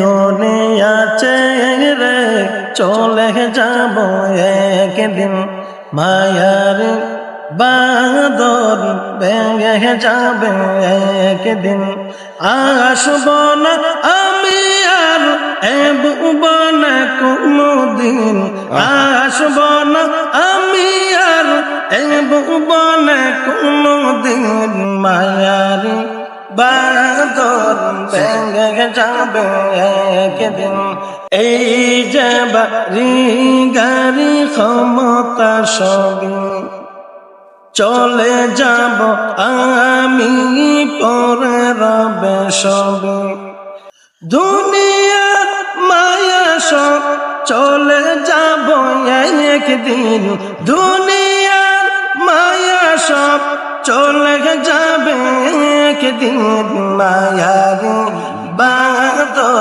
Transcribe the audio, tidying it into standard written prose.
দুনিয়া ছেড়ে চলে যাব একদিন, মায়ার বাঁধন ভেঙে যাবে একদিন। আসব না আমি আর এবব না কোনদিন, আসব না আমি আর এবব না কোনদিন। মায়ার বাঁধন ভেঙে যাবে একদিন। এই যে বাড়ি গাড়ি ক্ষমতা সবই চলে যাব আমি, পরে রবে সবই। দুনিয়ার মায়া সব চলে যাব একদিন, দুনিয়ার মায়া সব চলে যাবে একদিন। মায়ার